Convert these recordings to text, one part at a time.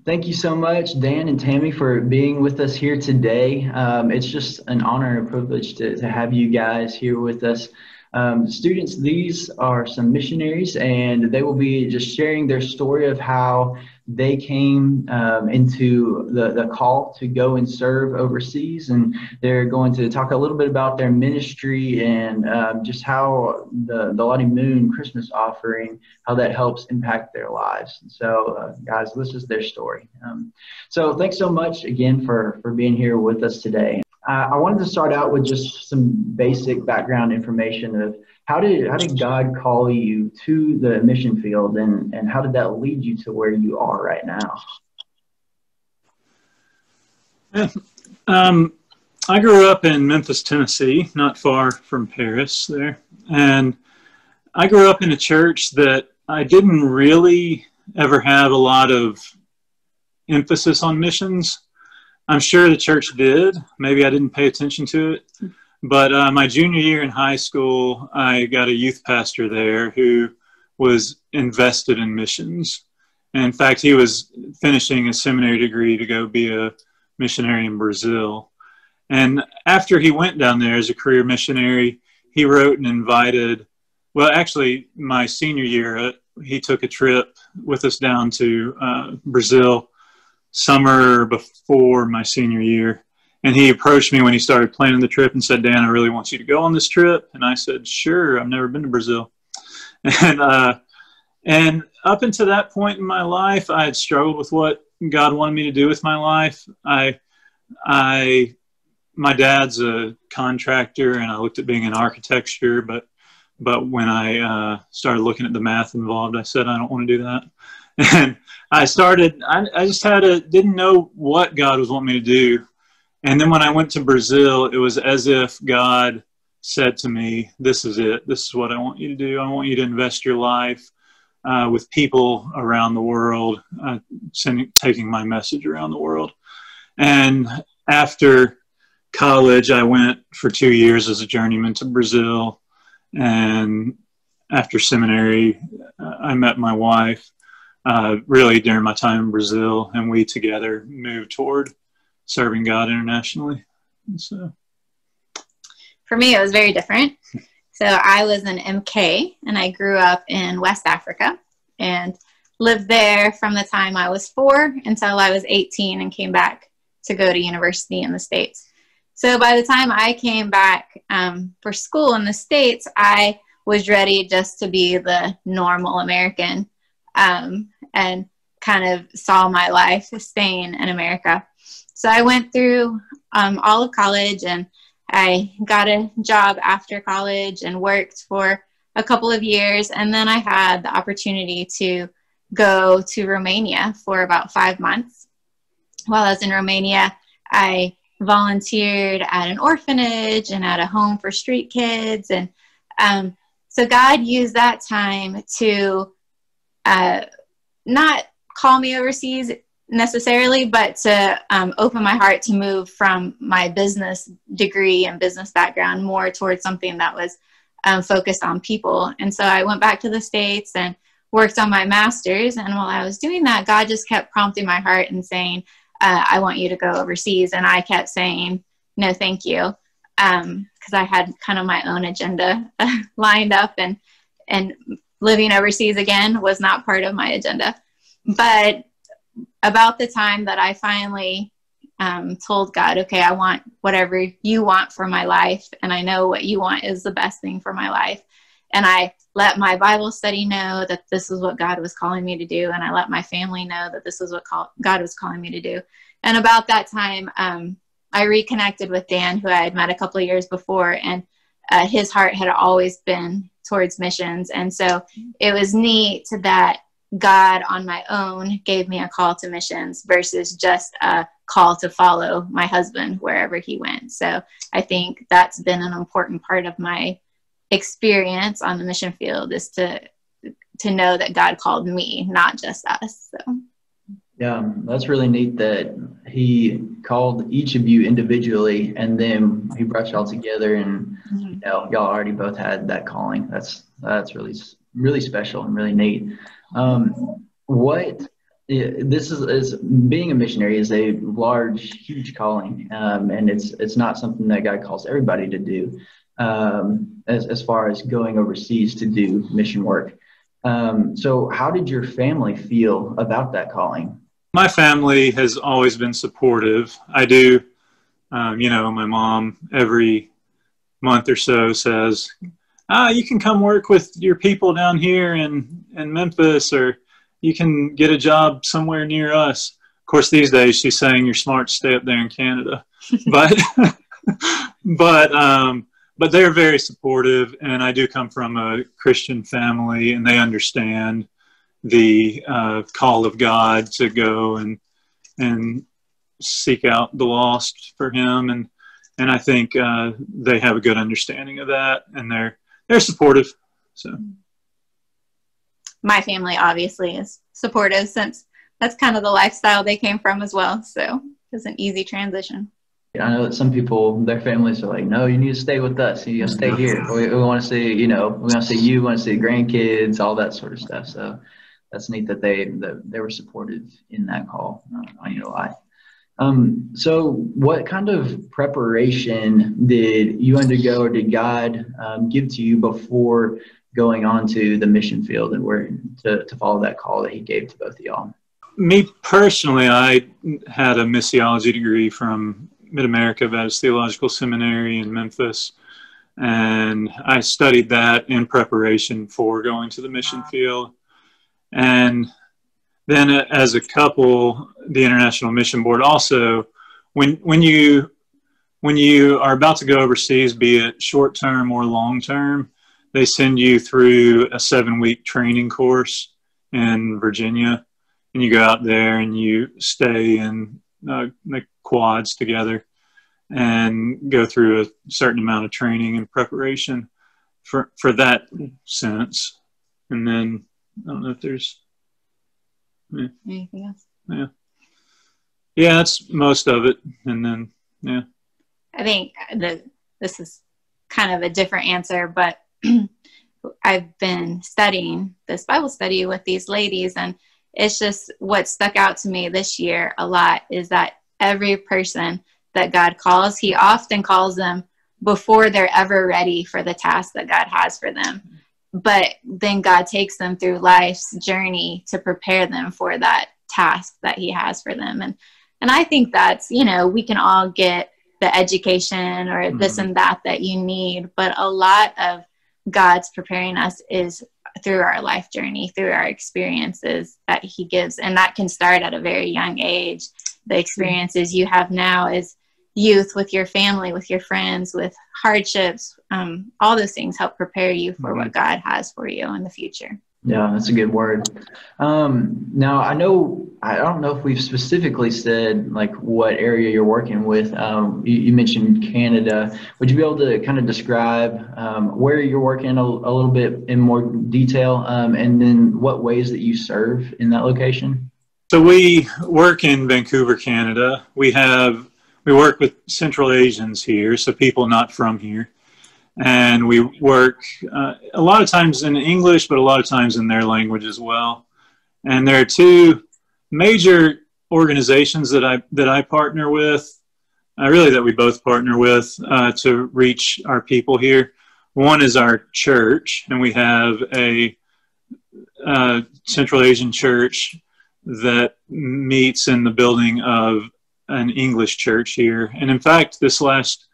Thank you so much, Dan and Tammy, for being with us here today. It's just an honor and a privilege to have you guys here with us. Students, these are some missionaries, and they will be just sharing their story of how they came into the call to go and serve overseas. And they're going to talk a little bit about their ministry and just how the Lottie Moon Christmas offering, how that helps impact their lives. And so, guys, this is their story. So thanks so much again for being here with us today. I wanted to start out with just some basic background information of how did God call you to the mission field, and how did that lead you to where you are right now? I grew up in Memphis, Tennessee, not far from Paris there. And I grew up in a church that I didn't really ever have a lot of emphasis on missions. I'm sure the church did. Maybe I didn't pay attention to it. But my junior year in high school, I got a youth pastor there who was invested in missions. And in fact, he was finishing a seminary degree to go be a missionary in Brazil. And after he went down there as a career missionary, he wrote and invited, well, actually, my senior year, he took a trip with us down to Brazil summer before my senior year. And he approached me when he started planning the trip and said, Dan, I really want you to go on this trip. And I said, sure, I've never been to Brazil. And up until that point in my life, I had struggled with what God wanted me to do with my life. My dad's a contractor, and I looked at being in architecture, but when I started looking at the math involved, I said, I don't want to do that. And I just didn't know what God was wanting me to do. And then when I went to Brazil, it was as if God said to me, this is it. This is what I want you to do. I want you to invest your life with people around the world, taking my message around the world. And after college, I went for 2 years as a journeyman to Brazil. And after seminary, I met my wife really during my time in Brazil, and we together moved toward serving God internationally. So, for me, it was very different. So I was an MK, and I grew up in West Africa and lived there from the time I was 4 until I was 18 and came back to go to university in the States. So by the time I came back for school in the States, I was ready just to be the normal American and kind of saw my life staying in America. So I went through all of college, and I got a job after college and worked for a couple of years. And then I had the opportunity to go to Romania for about 5 months. While I was in Romania, I volunteered at an orphanage and at a home for street kids. And so God used that time to not call me overseas necessarily, but to open my heart to move from my business degree and business background more towards something that was focused on people. And so I went back to the States and worked on my master's. And while I was doing that, God just kept prompting my heart and saying, I want you to go overseas. And I kept saying, no, thank you. Because I had kind of my own agenda lined up, and living overseas again was not part of my agenda. But about the time that I finally told God, okay, I want whatever you want for my life, and I know what you want is the best thing for my life. And I let my Bible study know that this is what God was calling me to do, and I let my family know that this is what God was calling me to do. And about that time, I reconnected with Dan, who I had met a couple of years before, and his heart had always been towards missions. And so it was neat that God on my own gave me a call to missions versus just a call to follow my husband wherever he went. So I think that's been an important part of my experience on the mission field, is to know that God called me, not just us. So yeah, that's really neat that he called each of you individually, and then he brought y'all together, and y'all already both had that calling. That's really special and really neat. What Yeah, this is being a missionary is a large, huge calling, and it's not something that God calls everybody to do. As far as going overseas to do mission work. So, how did your family feel about that calling? My family has always been supportive. I do, my mom every month or so says, you can come work with your people down here in Memphis, or you can get a job somewhere near us. Of course, these days she's saying you're smart to stay up there in Canada, but but they're very supportive, and I do come from a Christian family, and they understand the call of God to go and seek out the lost for Him, and I think they have a good understanding of that, and they're supportive. So my family obviously is supportive, since that's kind of the lifestyle they came from as well. So it's an easy transition. I know that some people, their families are like, no, you need to stay with us. You got to stay here. We want to see, we want to see you, want to see grandkids, all that sort of stuff. So that's neat that they were supportive in that call on your life. So what kind of preparation did you undergo, or did God give to you before going on to the mission field and where to follow that call that He gave to both of y'all? Me personally, I had a missiology degree from Mid-America Baptist Theological Seminary in Memphis, and I studied that in preparation for going to the mission field. And then as a couple, the International Mission Board also, when you are about to go overseas, be it short term or long term, they send you through a 7-week training course in Virginia, and you go out there and you stay in the quads together and go through a certain amount of training and preparation for that sense. And then I don't know if there's anything else. Yeah, that's most of it. And then I think this is kind of a different answer, but I've been studying this Bible study with these ladies, and it's just what stuck out to me this year a lot is that every person that God calls, He often calls them before they're ever ready for the task that God has for them. But then God takes them through life's journey to prepare them for that task that He has for them. And I think that's, we can all get the education or this and that you need, but a lot of God's preparing us is through our life journey, through our experiences that He gives. And that can start at a very young age. The experiences you have now as youth, with your family, with your friends, with hardships, all those things help prepare you for what God has for you in the future. Yeah, that's a good word. Now, I don't know if we've specifically said like what area you're working with. You mentioned Canada. Would you be able to kind of describe where you're working a little bit in more detail, and then what ways that you serve in that location? So we work in Vancouver, Canada. We work with Central Asians here, so people not from here. And we work a lot of times in English, but a lot of times in their language as well. And there are two major organizations that I partner with, really that we both partner with to reach our people here. One is our church, and we have a Central Asian church that meets in the building of an English church here. And in fact, this last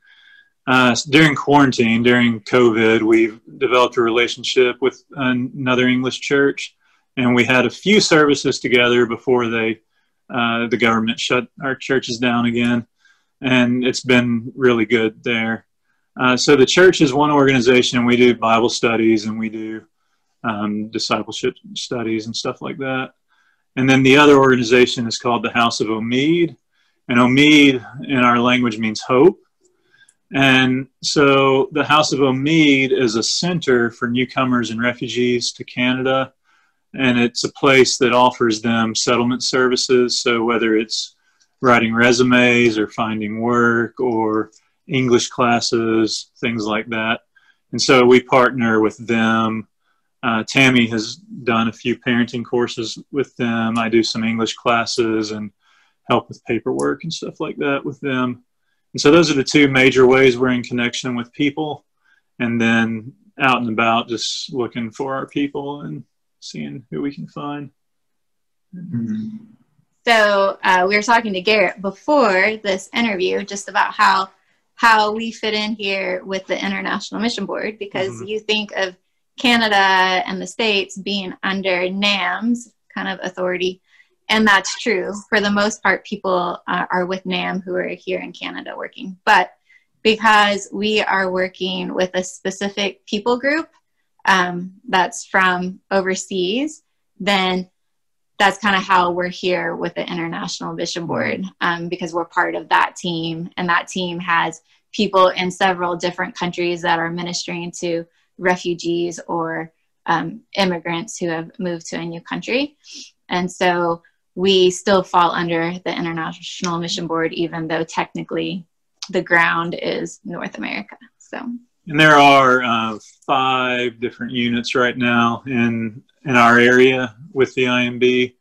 during quarantine, during COVID, we've developed a relationship with another English church, and we had a few services together before the government shut our churches down again, and it's been really good there. So the church is one organization, and we do Bible studies, and we do discipleship studies and stuff like that. And then the other organization is called the House of Omid, and Omid in our language means hope. And so the House of Omid is a center for newcomers and refugees to Canada, and it's a place that offers them settlement services. So whether it's writing resumes or finding work or English classes, things like that. And so we partner with them Tami has done a few parenting courses with them. I do some English classes and help with paperwork and stuff like that with them. And so those are the two major ways we're in connection with people. And then out and about, just looking for our people and seeing who we can find. Mm-hmm. So we were talking to Garrett before this interview just about how we fit in here with the International Mission Board, because you think of Canada and the States being under NAM's kind of authority. And that's true. For the most part, people are with NAM who are here in Canada working. But because we are working with a specific people group that's from overseas, then that's kind of how we're here with the International Mission Board, because we're part of that team. And that team has people in several different countries that are ministering to refugees or immigrants who have moved to a new country. And so we still fall under the International Mission Board, even though technically the ground is North America. So, and there are 5 different units right now in our area with the IMB,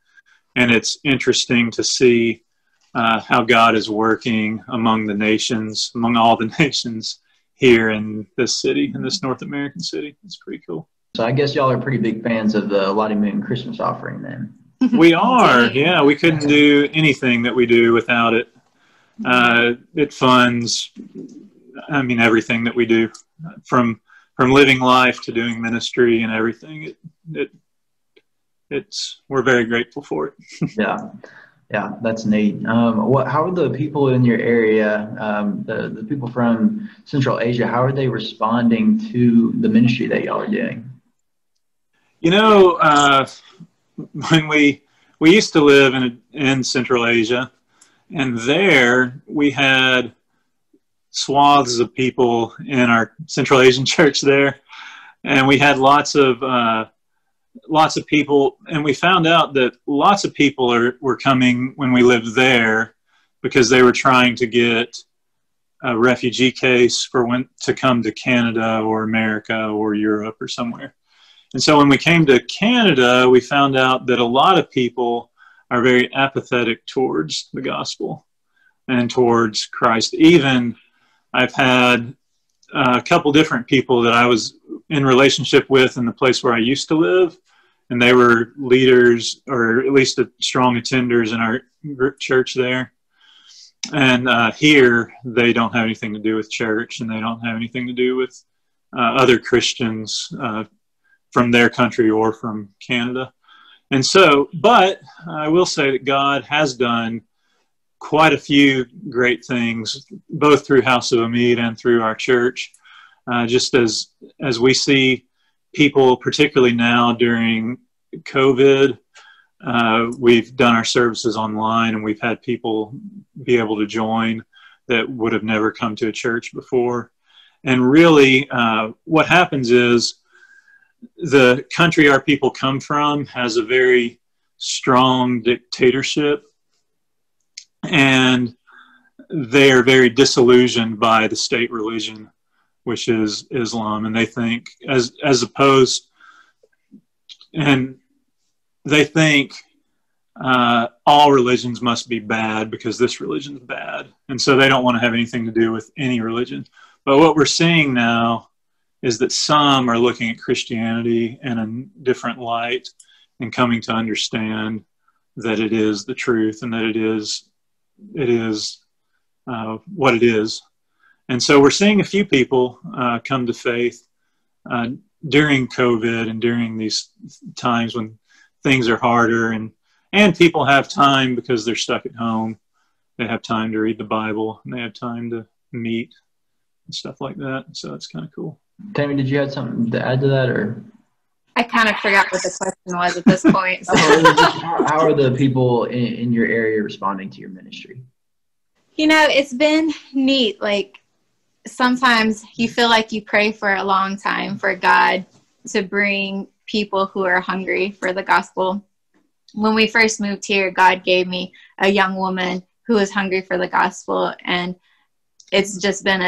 and it's interesting to see how God is working among the nations, among all the nations here in this city, in this North American city. It's pretty cool. So I guess y'all are pretty big fans of the Lottie Moon Christmas offering then. We are, yeah. We couldn't do anything that we do without it. It funds, I mean, everything that we do, from living life to doing ministry and everything. We're very grateful for it. Yeah, that's neat. How are the people in your area, the people from Central Asia, how are they responding to the ministry that y'all are doing? You know, when we used to live in Central Asia, and there we had swaths of people in our Central Asian church there, and we had lots of people, and we found out that lots of people were coming when we lived there because they were trying to get a refugee case to come to Canada or America or Europe or somewhere. And so when we came to Canada, we found out that a lot of people are very apathetic towards the gospel and towards Christ. Even I've had a couple different people that I was in relationship with in the place where I used to live, and they were leaders, or at least strong attenders in our group church there. And here, they don't have anything to do with church, and they don't have anything to do with other Christians from their country or from Canada. And so, but I will say that God has done quite a few great things, both through House of Amid and through our church, just as we see people, particularly now during COVID, we've done our services online, and we've had people be able to join that would have never come to a church before. And really, what happens is the country our people come from has a very strong dictatorship, and they are very disillusioned by the state religion, which is Islam. And they think, as opposed, and they think all religions must be bad because this religion is bad. And so they don't want to have anything to do with any religion. But what we're seeing now is that some are looking at Christianity in a different light and coming to understand that it is the truth and that it is what it is. And so we're seeing a few people come to faith during COVID and during these times when things are harder, and people have time because they're stuck at home. They have time to read the Bible, and they have time to meet and stuff like that. So it's kind of cool. Tami, did you have something to add to that, or? I kind of forgot what the question was at this point. So. How are the people in your area responding to your ministry? You know, it's been neat. Like, sometimes you feel like you pray for a long time for God to bring people who are hungry for the gospel. When we first moved here, God gave me a young woman who was hungry for the gospel, and it's just been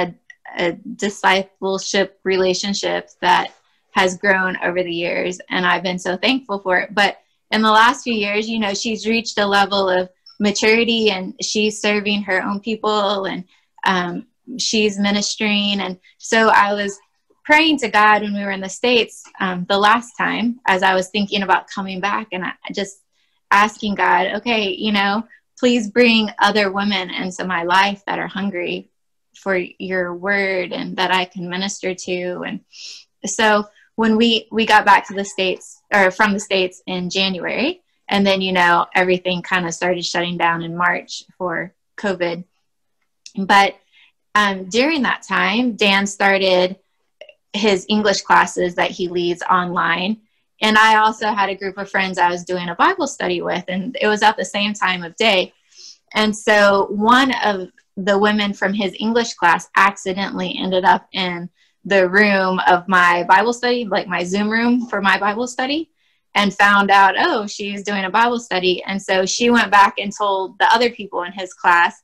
a discipleship relationship that has grown over the years, and I've been so thankful for it. But in the last few years, you know, she's reached a level of maturity, and she's serving her own people, and she's ministering. And so I was praying to God when we were in the States the last time, as I was thinking about coming back, and I just asking God, okay, you know, please bring other women into my life that are hungry for your word and that I can minister to. And so when we got back to the States, or from the States, in January, and then, you know, everything kind of started shutting down in March for COVID. But during that time, Dan started his English classes that he leads online. And I also had a group of friends I was doing a Bible study with, and it was at the same time of day. And so one of the women from his English class accidentally ended up in the room of my Bible study, like my Zoom room for my Bible study, and found out, oh, she's doing a Bible study. And so she went back and told the other people in his class,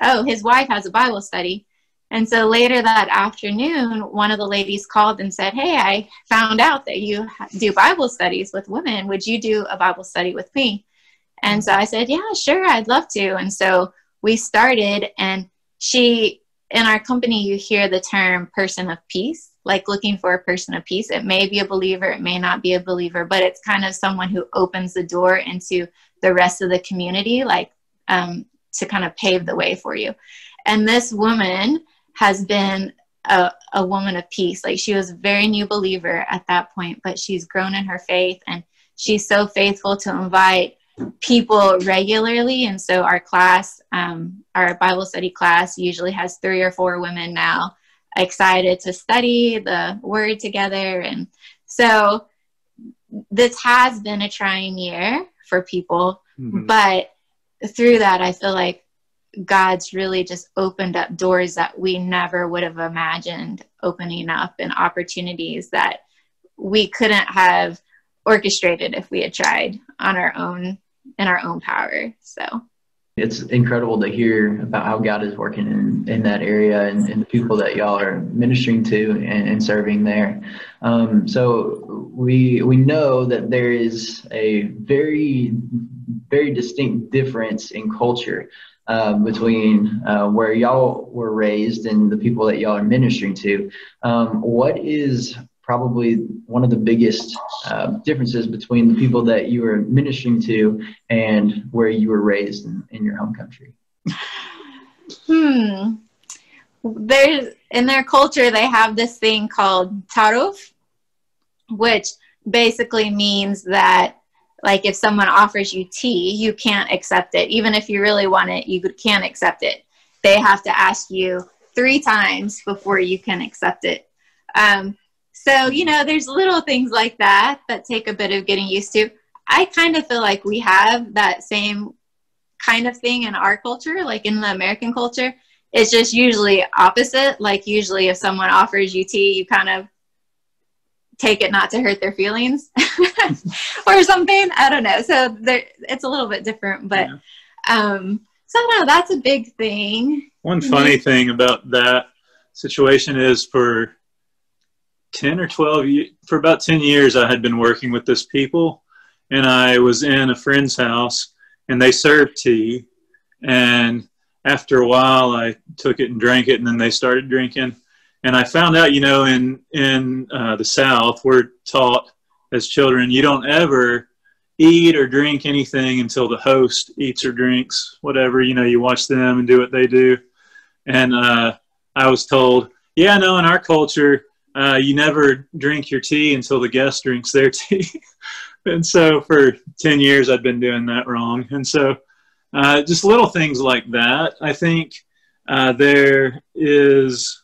oh, his wife has a Bible study. And so later that afternoon, one of the ladies called and said, hey, I found out that you do Bible studies with women. Would you do a Bible study with me? And so I said, yeah, sure, I'd love to. And so we started, and in our company, you hear the term person of peace, like looking for a person of peace. It may be a believer, it may not be a believer, but it's kind of someone who opens the door into the rest of the community, like to kind of pave the way for you. And this woman has been a woman of peace. Like, she was a very new believer at that point, but she's grown in her faith, and she's so faithful to invite people regularly. And so our class, our Bible study class, usually has 3 or 4 women now excited to study the word together. And so this has been a trying year for people, but through that, I feel like God's really just opened up doors that we never would have imagined opening up, and opportunities that we couldn't have orchestrated if we had tried on our own, in our own power. So it's incredible to hear about how God is working in that area, and the people that y'all are ministering to and serving there. So we know that there is a very, very distinct difference in culture between where y'all were raised and the people that y'all are ministering to. What is probably one of the biggest differences between the people that you were ministering to and where you were raised in your home country? There's, in their culture, they have this thing called tarov, which basically means that, like, if someone offers you tea, you can't accept it. Even if you really want it, you can't accept it. They have to ask you 3 times before you can accept it. So, you know, there's little things like that take a bit of getting used to. I kind of feel like we have that same kind of thing in our culture, like in the American culture. It's just usually opposite. Like, usually if someone offers you tea, you kind of take it not to hurt their feelings or something. I don't know. So it's a little bit different, but so no, that's a big thing. One funny thing about that situation is for 10 or 12 years, for about 10 years, I had been working with this people, and I was in a friend's house, and they served tea. And after a while, I took it and drank it, and then they started drinking. And I found out, you know, in the South, we're taught as children, you don't ever eat or drink anything until the host eats or drinks, whatever. You know, you watch them and do what they do. And I was told, yeah, no, in our culture, you never drink your tea until the guest drinks their tea. And so for 10 years, I'd been doing that wrong. And so just little things like that. I think there is...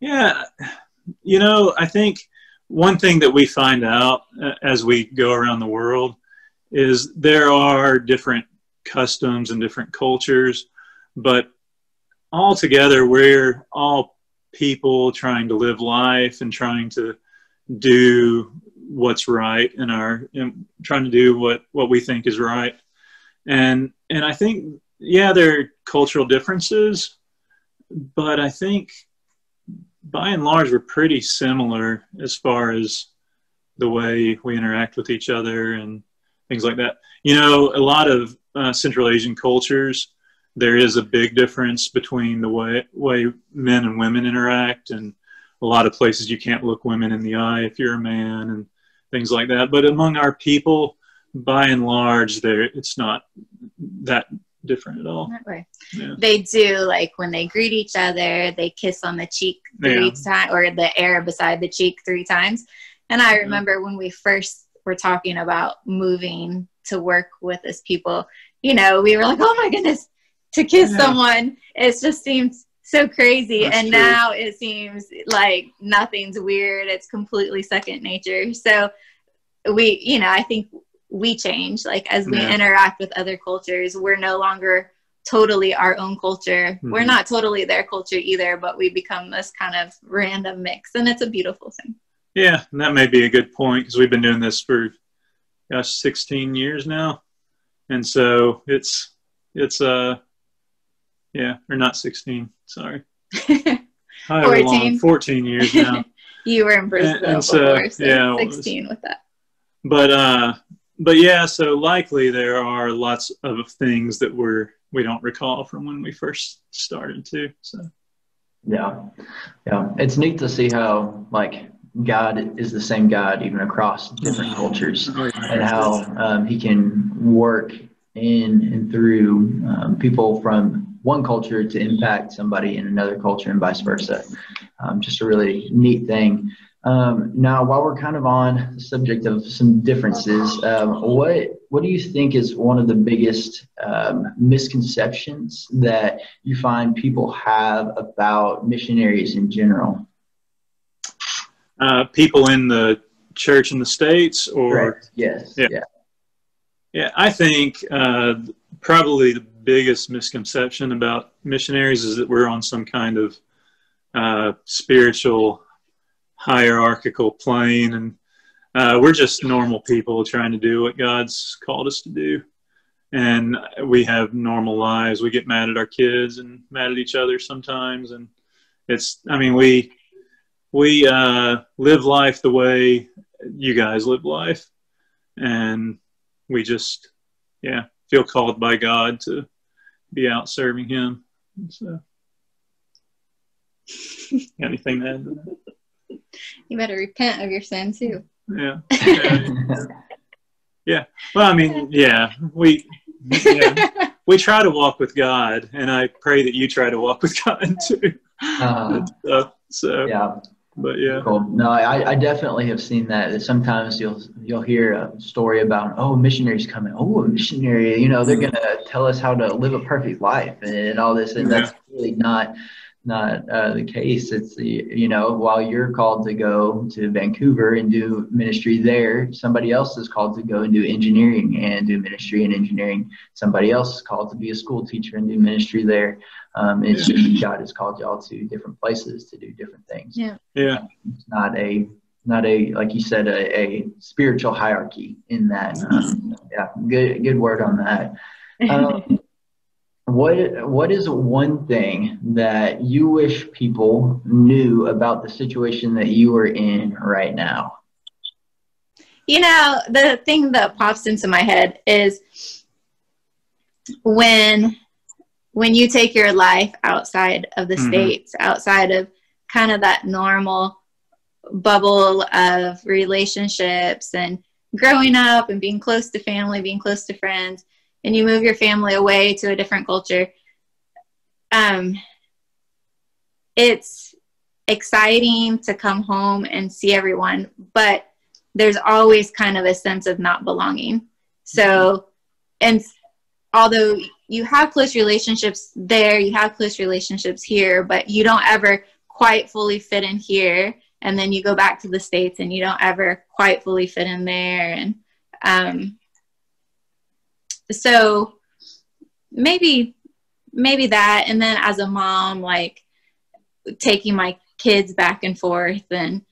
Yeah, you know, I think one thing that we find out as we go around the world is there are different customs and different cultures, but altogether we're all people trying to live life and trying to do what's right and trying to do what we think is right. And I think, yeah, there are cultural differences, but I think by and large, we're pretty similar as far as the way we interact with each other and things like that. You know, a lot of Central Asian cultures, there is a big difference between the way men and women interact, and a lot of places you can't look women in the eye if you're a man and things like that. But among our people, by and large, it's not that different at all. That way. Yeah. They do, like when they greet each other, they kiss on the cheek 3 times, or the air beside the cheek 3 times. And I remember when we first were talking about moving to work with as people, you know, we were like, oh my goodness, to kiss someone, it just seems so crazy. That's true. Now it seems like nothing's weird. It's completely second nature. So we, you know, I think we change, like as we interact with other cultures, we're no longer totally our own culture. Mm-hmm. We're not totally their culture either, but we become this kind of random mix, and it's a beautiful thing. Yeah, and that may be a good point, because we've been doing this for, 16 years now. And so it's or not 16, sorry. 14 years now. You were in Brazil before, so 16 with that. But yeah, so likely there are lots of things that we don't recall from when we first started too. So yeah, it's neat to see how like God is the same God even across different cultures, and how he can work in and through people from one culture to impact somebody in another culture and vice versa. Just a really neat thing. Now, while we're kind of on the subject of some differences, what do you think is one of the biggest misconceptions that you find people have about missionaries in general? People in the church in the States, or correct. Yes. Yeah. I think probably the biggest misconception about missionaries is that we're on some kind of spiritual hierarchical plane, and we're just normal people trying to do what God's called us to do. And we have normal lives. We get mad at our kids and mad at each other sometimes, and we live life the way you guys live life, and we just feel called by God to be out serving him. So got anything to add to that? You better repent of your sin too. Yeah. Yeah. Well, I mean, we try to walk with God, and I pray that you try to walk with God too. But yeah. Cool. No, I definitely have seen that. Sometimes you'll hear a story about, a missionary's coming. Oh, a missionary, they're going to tell us how to live a perfect life and all this. And that's really not the case. It's while you're called to go to Vancouver and do ministry there, somebody else is called to go and do engineering and do ministry in engineering. Somebody else is called to be a school teacher and do ministry there. It's just God has called y'all to different places to do different things. Yeah. It's not a like you said, a spiritual hierarchy in that. Good word on that. What is one thing that you wish people knew about the situation that you are in right now? The thing that pops into my head is when you take your life outside of the States, outside of kind of that normal bubble of relationships and growing up and being close to family, being close to friends, and you move your family away to a different culture, it's exciting to come home and see everyone, but there's always kind of a sense of not belonging. So, and although you have close relationships there, you have close relationships here, but you don't ever quite fully fit in here. And then you go back to the States and you don't ever quite fully fit in there. And, so maybe that, and then as a mom, like taking my kids back and forth and,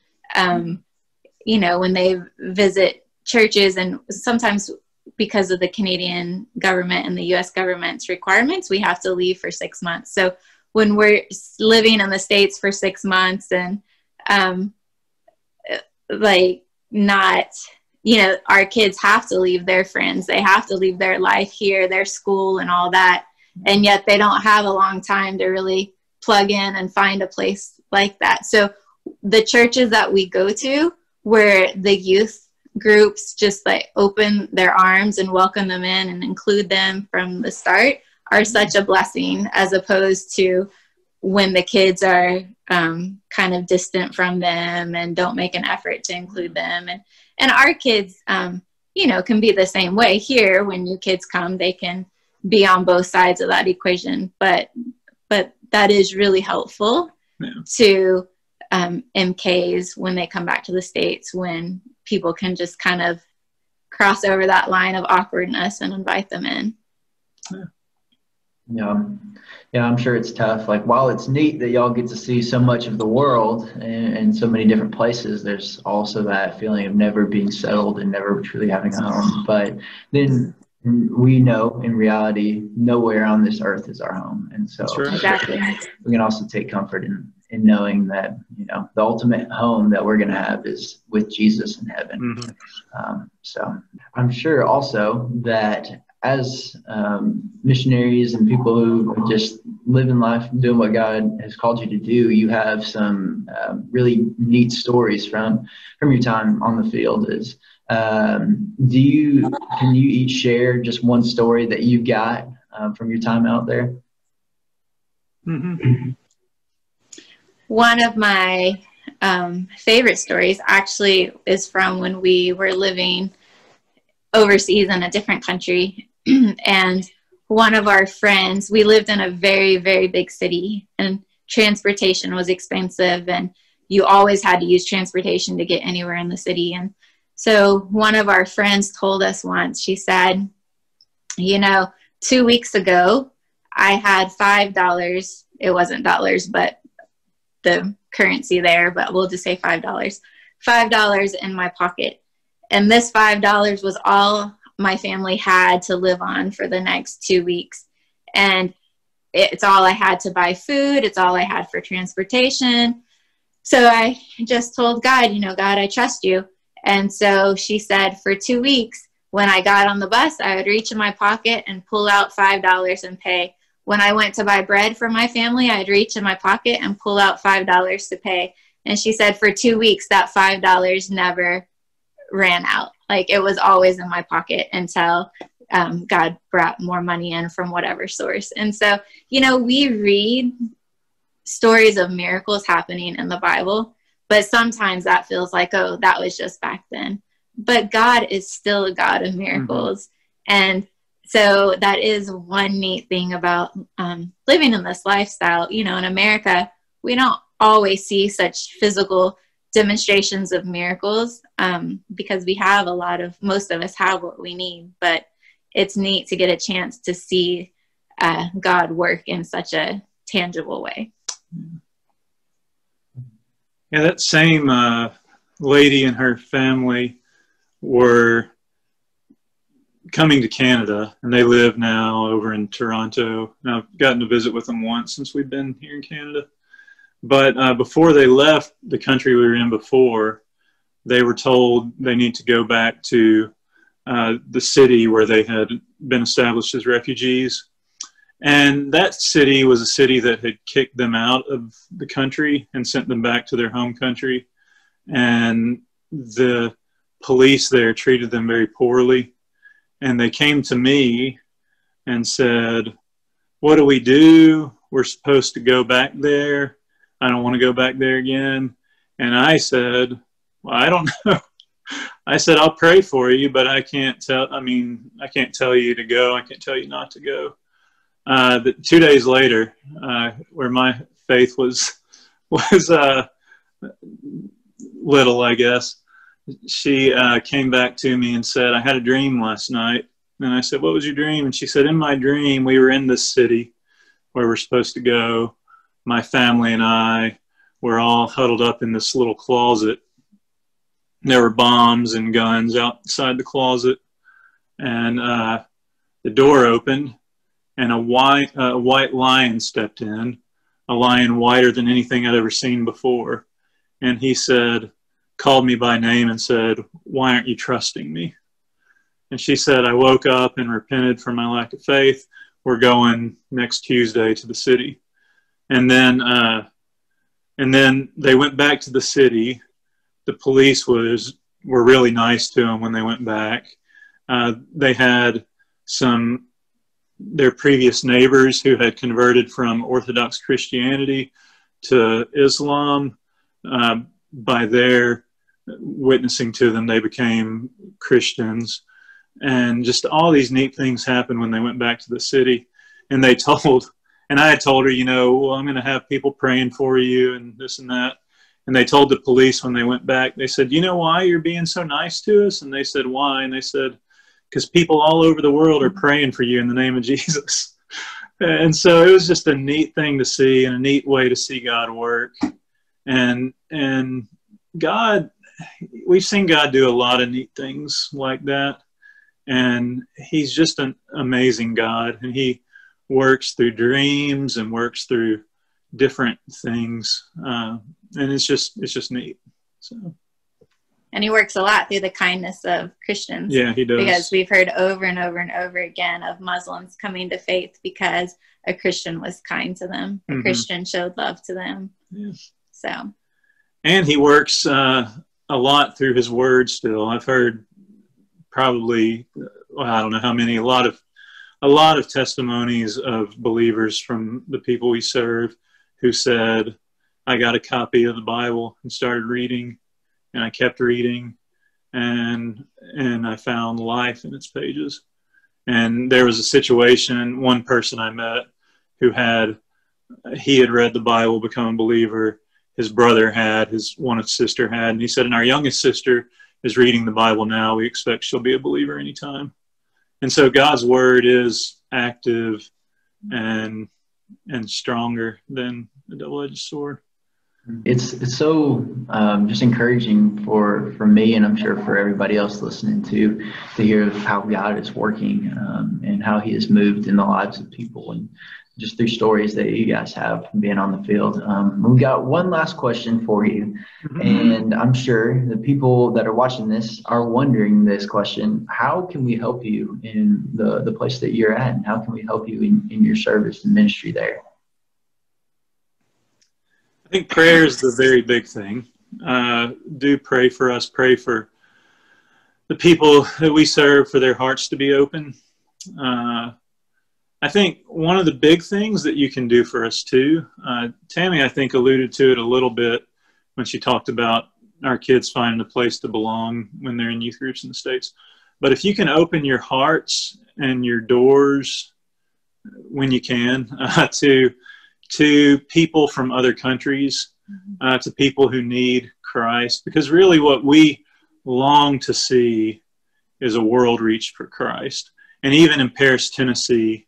when they visit churches, and sometimes because of the Canadian government and the US government's requirements, we have to leave for 6 months. So when we're living in the States for 6 months and like not, you know, our kids have to leave their friends, they have to leave their life here, their school and all that, and yet they don't have a long time to really plug in and find a place like that. So the churches that we go to, where the youth groups just like open their arms and welcome them in and include them from the start, are such a blessing, as opposed to when the kids are kind of distant from them and don't make an effort to include them. And our kids, you know, can be the same way here. When new kids come, they can be on both sides of that equation. But that is really helpful to MKs when they come back to the States, when people can just kind of cross over that line of awkwardness and invite them in. Yeah, I'm sure it's tough. Like, while it's neat that y'all get to see so much of the world and so many different places, there's also that feeling of never being settled and never truly having a home. But then we know in reality, nowhere on this earth is our home. And so exactly, we can also take comfort in knowing that, you know, the ultimate home that we're going to have is with Jesus in heaven. So I'm sure also that as missionaries and people who are just living life, doing what God has called you to do, you have some really neat stories from your time on the field. Can you each share just one story that you got from your time out there? One of my favorite stories actually is from when we were living overseas in a different country. And one of our friends, we lived in a very, very big city, and transportation was expensive, and you always had to use transportation to get anywhere in the city. And so one of our friends told us once, she said, you know, 2 weeks ago, I had $5. It wasn't dollars, but the currency there, but we'll just say $5 in my pocket. And this $5 was all my family had to live on for the next 2 weeks. And it's all I had to buy food. It's all I had for transportation. So I just told God, you know, God, I trust you. And so she said, for 2 weeks, when I got on the bus, I would reach in my pocket and pull out $5 and pay. When I went to buy bread for my family, I'd reach in my pocket and pull out $5 to pay. And she said, for 2 weeks, that $5 never ran out. Like, it was always in my pocket until God brought more money in from whatever source. And so, you know, we read stories of miracles happening in the Bible, but sometimes that feels like, oh, that was just back then. But God is still a God of miracles. And so that is one neat thing about living in this lifestyle. You know, in America, we don't always see such physical demonstrations of miracles because we have most of us have what we need, but it's neat to get a chance to see God work in such a tangible way. Yeah, that same lady and her family were coming to Canada, and they live now over in Toronto. And I've gotten to visit with them once since we've been here in Canada. But before they left the country we were in before, they were told they need to go back to the city where they had been established as refugees. And that city was a city that had kicked them out of the country and sent them back to their home country. And the police there treated them very poorly. And they came to me and said, what do we do? We're supposed to go back there. I don't want to go back there again. And I said, well, I don't know. I said, I'll pray for you, but I can't tell you to go. I can't tell you not to go. 2 days later, where my faith was little, I guess, she came back to me and said, I had a dream last night. And I said, what was your dream? And she said, in my dream, we were in this city where we're supposed to go. My family and I were all huddled up in this little closet. There were bombs and guns outside the closet. And the door opened, and a white lion stepped in a lion whiter than anything I'd ever seen before. And he said, called me by name and said, "Why aren't you trusting me?" And she said, "I woke up and repented for my lack of faith. We're going next Tuesday to the city." And then they went back to the city. The police were really nice to them when they went back. They had their previous neighbors who had converted from Orthodox Christianity to Islam. By their witnessing to them, they became Christians. And just all these neat things happened when they went back to the city. And I had told her, well, I'm going to have people praying for you and this and that. And they told the police when they went back, they said, "You know why you're being so nice to us?" And they said, "Why?" And they said, "Because people all over the world are praying for you in the name of Jesus." And so it was just a neat thing to see, and a neat way to see God work. And God, we've seen God do a lot of neat things like that. And he's just an amazing God. And he works through dreams and works through different things. And it's just neat. So. And he works a lot through the kindness of Christians. Yeah, he does. Because we've heard over and over and over again of Muslims coming to faith because a Christian was kind to them. A Christian showed love to them. Yeah. So. And he works a lot through his word still. I've heard probably, I don't know how many, a lot of testimonies of believers from the people we serve who said, "I got a copy of the Bible and started reading, and I kept reading, and I found life in its pages." And there was a situation, one person I met who he had read the Bible, become a believer. His brother had, his sister had, and he said, "And our youngest sister is reading the Bible now. We expect she'll be a believer anytime." And so God's word is active and stronger than a double-edged sword. It's so just encouraging for me, and I'm sure for everybody else listening to hear how God is working and how he has moved in the lives of people, and just through stories that you guys have from being on the field. We got one last question for you, and I'm sure the people that are watching this are wondering this question: how can we help you in the place that you're at, and how can we help you in your service and ministry there? I think prayer is the very big thing. Do pray for us. Pray for the people that we serve, for their hearts to be open. I think one of the big things that you can do for us too, Tammy, I think, alluded to it a little bit when she talked about our kids finding a place to belong when they're in youth groups in the States. But if you can open your hearts and your doors when you can to people from other countries, to people who need Christ, because really what we long to see is a world reached for Christ. And even in Paris, Tennessee,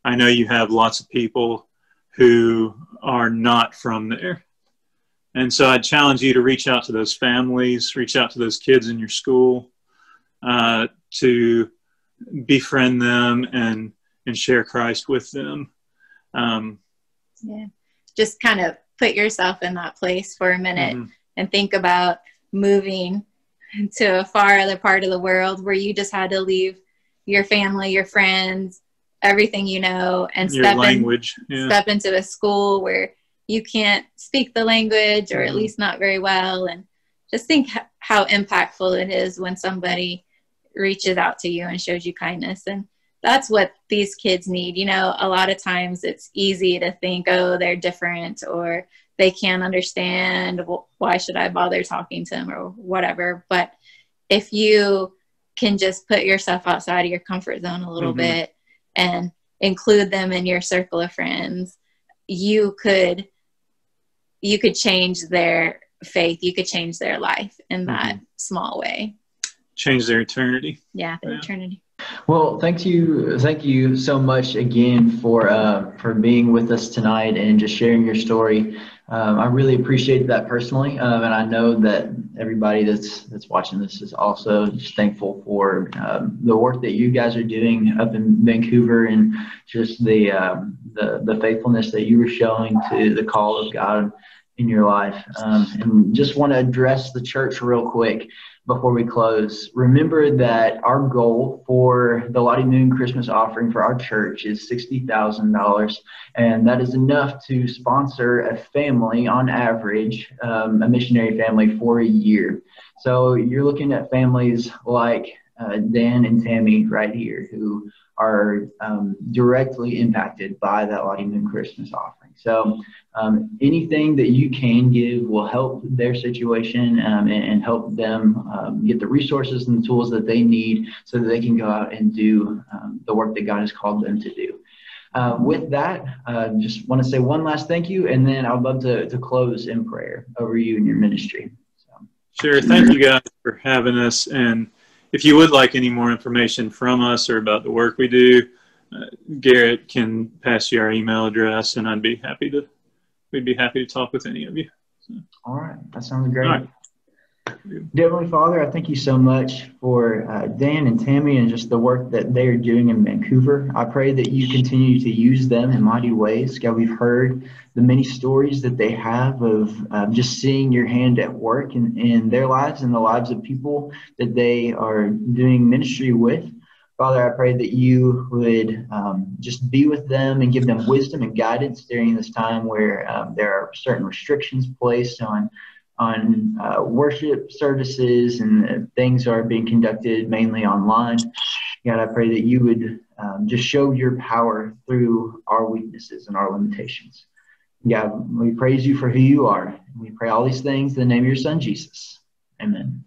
I know you have lots of people who are not from there. And so I'd challenge you to reach out to those families, reach out to those kids in your school, to befriend them and share Christ with them. Yeah. Just kind of put yourself in that place for a minute and think about moving to a far other part of the world where you just had to leave your family, your friends, everything you know, and step into a school where you can't speak the language, or at least not very well. And just think how impactful it is when somebody reaches out to you and shows you kindness. And that's what these kids need. A lot of times it's easy to think, oh, they're different, or they can't understand. Why should I bother talking to them, or whatever? But if you can just put yourself outside of your comfort zone a little bit and include them in your circle of friends, you could change their faith. You could change their life in that small way. Change their eternity. Yeah, their eternity. Well, thank you so much again for being with us tonight and just sharing your story. I really appreciate that personally, and I know that everybody that's watching this is also just thankful for the work that you guys are doing up in Vancouver, and just the the faithfulness that you were showing to the call of God in your life. And just want to address the church real quick before we close. Remember that our goal for the Lottie Moon Christmas offering for our church is $60,000, and that is enough to sponsor a family on average, a missionary family for a year. So you're looking at families like Dan and Tami right here, who are directly impacted by that Lottie Moon Christmas offering. So anything that you can give will help their situation and help them get the resources and the tools that they need so that they can go out and do the work that God has called them to do. With that, just want to say one last thank you, and then I'd love to close in prayer over you and your ministry. Sure. Thank you guys for having us. And if you would like any more information from us or about the work we do, Garrett can pass you our email address, and we'd be happy to talk with any of you. So. All right. That sounds great. All right. Dear Heavenly Father, I thank you so much for Dan and Tami and just the work that they are doing in Vancouver. I pray that you continue to use them in mighty ways. God, we've heard the many stories that they have of just seeing your hand at work in their lives and the lives of people that they are doing ministry with. Father, I pray that you would just be with them and give them wisdom and guidance during this time where there are certain restrictions placed on worship services and things are being conducted mainly online. God, I pray that you would just show your power through our weaknesses and our limitations. God, we praise you for who you are. We pray all these things in the name of your Son, Jesus. Amen.